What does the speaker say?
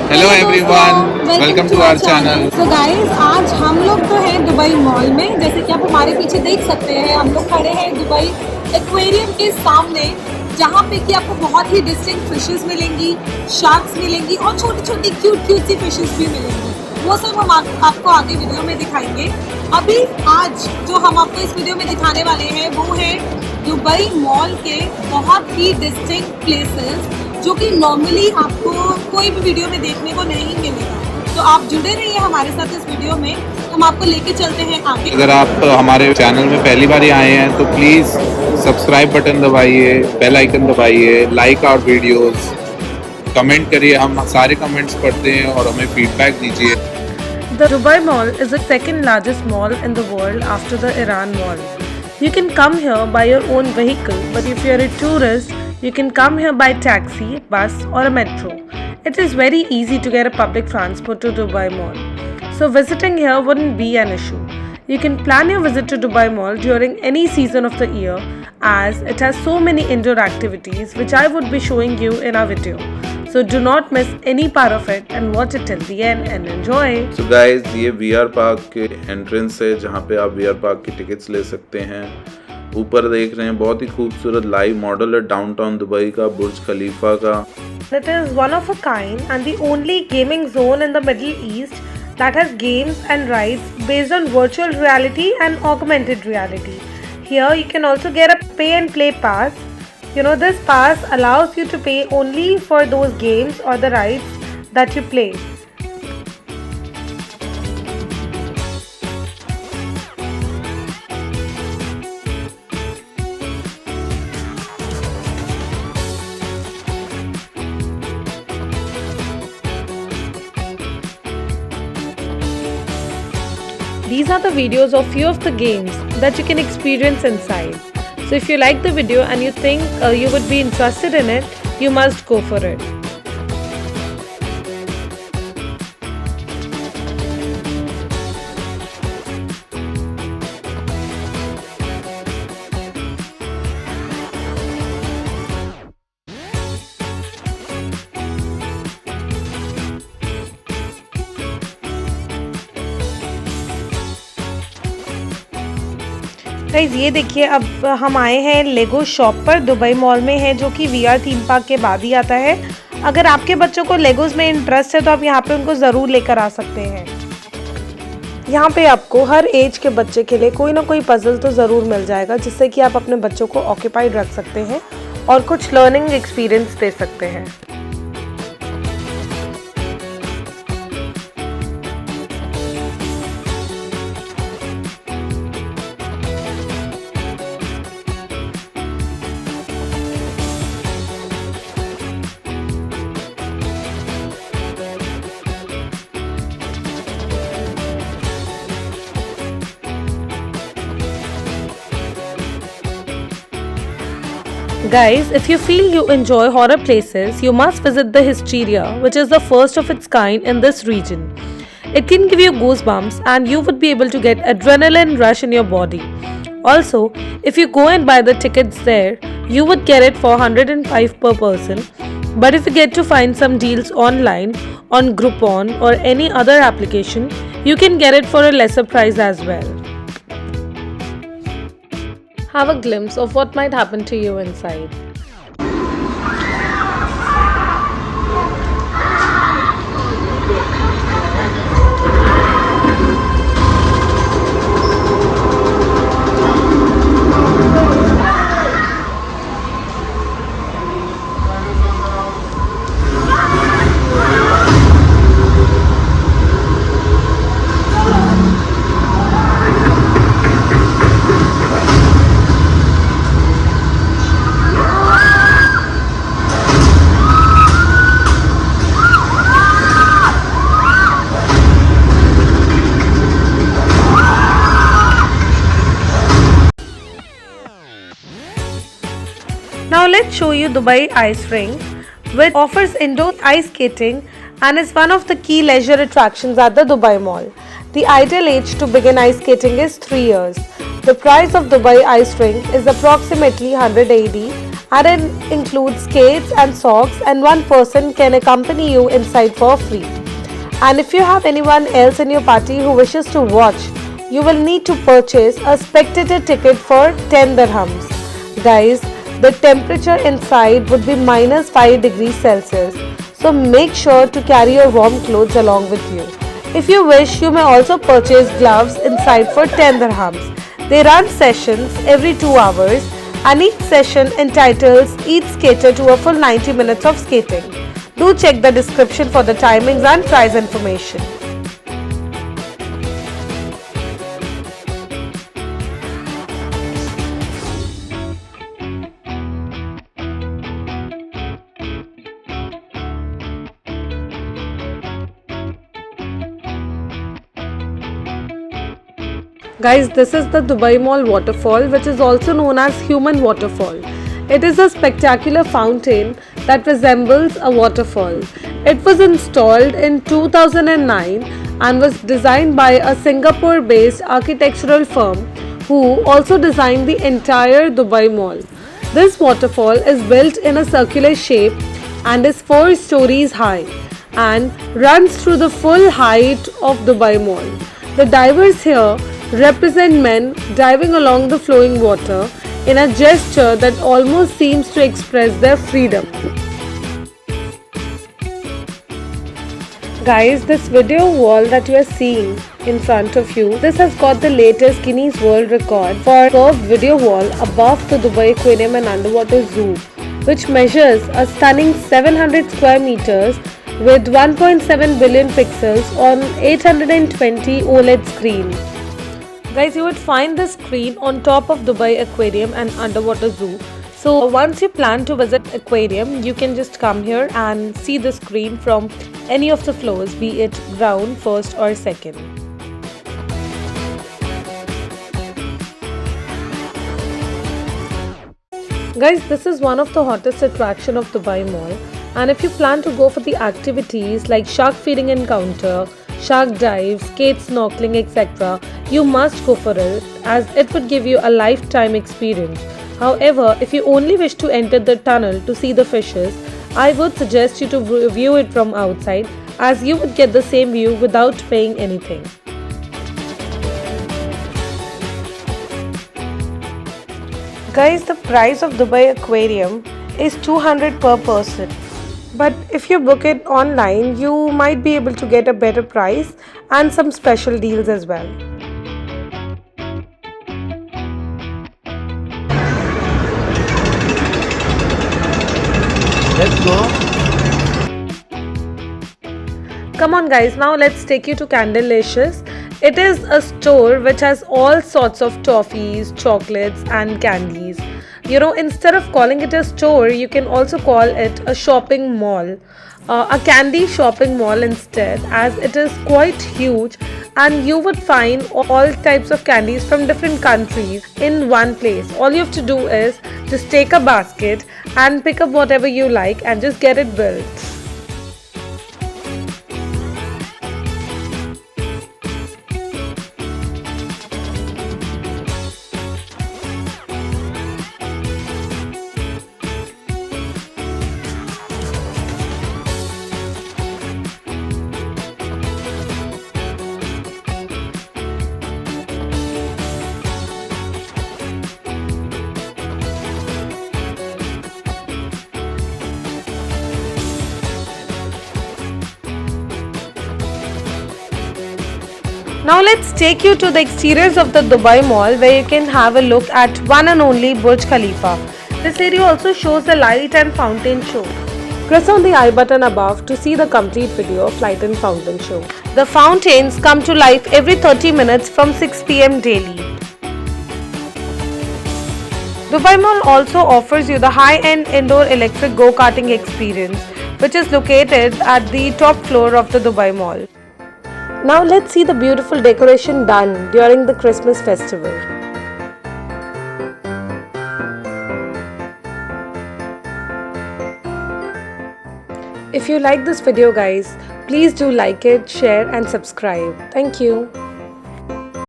Hello everyone, welcome to our channel. So guys, आज हम लोग तो हैं दुबई मॉल में। जैसे कि आप हमारे पीछे देख सकते हैं, हम लोग खड़े हैं दुबई एक्वेरियम के सामने, जहाँ पे कि आपको बहुत ही डिस्टिंक्ट फिशेस मिलेंगी, शार्क्स मिलेंगी और छोटी छोटी क्यूट सी फिशेस भी मिलेंगी। वो सब हम आपको आगे वीडियो में दिखाएंगे। अभी आज जो हम आपको इस वीडियो में दिखाने वाले हैं वो है दुबई मॉल के बहुत ही डिस्टिंक्ट प्लेसेस, जो कि नॉर्मली आपको कोई भी वीडियो में देखने को नहीं मिलेगा। तो आप जुड़े रहिए हमारे साथ इस वीडियो में, हम आपको लेके चलते हैं आगे। अगर आप हमारे चैनल में पहली बार आए हैं तो प्लीज़ सब्सक्राइब बटन दबाइए, बेल आइकन दबाइए, लाइक आवर वीडियोस, कमेंट करिए। हम सारे कमेंट्स पढ़ते हैं और हमें फीडबैक दीजिए। The Dubai Mall is the second largest mall in the world after the Iran Mall. You can come here by your own vehicle, but if you're a tourist, you can come here by taxi, bus or a metro. It is very easy to get a public transport to Dubai Mall, so visiting here wouldn't be an issue. You can plan your visit to Dubai Mall during any season of the year, as it has so many indoor activities which I would be showing you in our video. So do not miss any part of it and watch it till the end and enjoy. So guys, ये VR park के entrance है जहाँ पे आप VR park की tickets ले सकते हैं। ऊपर देख रहे हैं बहुत ही खूबसूरत लाइव मॉडल है डाउनटाउन दुबई का, बुर्ज खलीफा का। It is one of a kind and the only gaming zone in the Middle East that has games and rides based on virtual reality and augmented reality. Here you can also get a pay and play pass. This pass allows you to pay only for those games or the rides that you play. These are the videos of few of the games that you can experience inside. So if you like the video and you think you would be interested in it, you must go for it. Guys, ये देखिए, अब हम आए हैं लेगो shop पर। Dubai mall में है, जो कि VR थीम पार्क के बाद ही आता है। अगर आपके बच्चों को लेगोस में इंटरेस्ट है तो आप यहाँ पे उनको ज़रूर लेकर आ सकते हैं। यहाँ पे आपको हर एज के बच्चे के लिए कोई ना कोई पजल तो ज़रूर मिल जाएगा, जिससे कि आप अपने बच्चों को ऑक्यूपाइड रख सकते हैं और कुछ लर्निंग एक्सपीरियंस दे सकते हैं। Guys, if you feel you enjoy horror places, you must visit the Hysteria, which is the first of its kind in this region. It can give you goosebumps and you would be able to get adrenaline rush in your body. Also, if you go and buy the tickets there, you would get it for 105 per person. But if you get to find some deals online, on Groupon or any other application, you can get it for a lesser price as well. Have a glimpse of what might happen to you inside. Now let's show you Dubai Ice Rink, which offers indoor ice skating and is one of the key leisure attractions at the Dubai Mall. The ideal age to begin ice skating is 3 years. The price of Dubai Ice Rink is approximately 100 AED and it includes skates and socks, and one person can accompany you inside for free. And if you have anyone else in your party who wishes to watch, you will need to purchase a spectator ticket for 10 dirhams. Guys, the temperature inside would be minus 5 degrees Celsius, so make sure to carry your warm clothes along with you. If you wish, you may also purchase gloves inside for 10 dirhams. They run sessions every 2 hours, and each session entitles each skater to a full 90 minutes of skating. Do check the description for the timings and price information. Guys, this is the Dubai Mall waterfall, which is also known as Human Waterfall. It is a spectacular fountain that resembles a waterfall. It was installed in 2009 and was designed by a Singapore-based architectural firm who also designed the entire Dubai Mall. This waterfall is built in a circular shape and is 4 stories high and runs through the full height of Dubai Mall. The divers here represent men diving along the flowing water in a gesture that almost seems to express their freedom. Guys, this video wall that you are seeing in front of you, this has got the latest Guinness World Record for curved video wall above the Dubai Aquarium and Underwater Zoo, which measures a stunning 700 square meters with 1.7 billion pixels on 820 OLED screen. Guys, you would find this screen on top of Dubai Aquarium and Underwater Zoo. So once you plan to visit aquarium, you can just come here and see the screen from any of the floors, be it ground, first or second. Guys, this is one of the hottest attraction of Dubai Mall, and if you plan to go for the activities like shark feeding encounter, shark dive, skate snorkeling, etc., you must go for it as it would give you a lifetime experience. However, if you only wish to enter the tunnel to see the fishes, I would suggest you to view it from outside as you would get the same view without paying anything. Guys, the price of Dubai Aquarium is 200 per person. But if you book it online, you might be able to get a better price and some special deals as well. Let's go. Come on guys, now let's take you to Candlelicious. It is a store which has all sorts of toffees, chocolates and candies. You know, instead of calling it a store, you can also call it a shopping mall. A candy shopping mall instead, as it is quite huge and you would find all types of candies from different countries in one place. All you have to do is just take a basket and pick up whatever you like and just get it built. Now let's take you to the exteriors of the Dubai Mall where you can have a look at one and only Burj Khalifa. This area also shows the light and fountain show. Press on the I button above to see the complete video of light and fountain show. The fountains come to life every 30 minutes from 6 p.m. daily. Dubai Mall also offers you the high-end indoor electric go-karting experience, which is located at the top floor of the Dubai Mall. Now let's see the beautiful decoration done during the Christmas festival. If you like this video guys, please do like it, share and subscribe. Thank you.